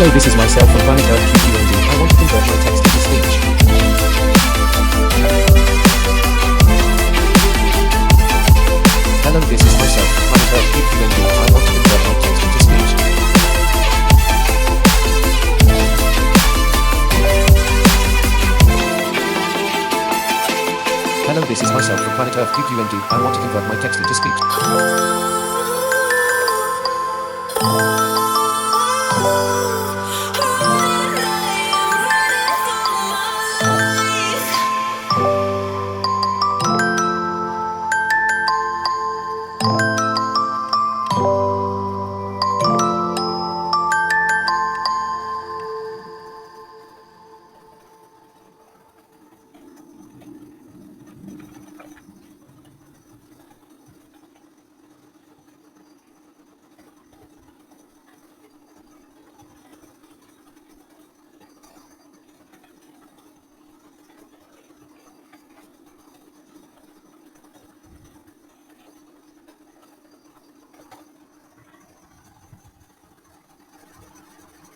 Hello, this is myself from Planet Earth QQND. I want to convert my text into speech. Hello, this is myself from Planet Earth QQND. I want to convert my text into speech. Hello, this is myself from Planet Earth QQND. I want to convert my text into speech.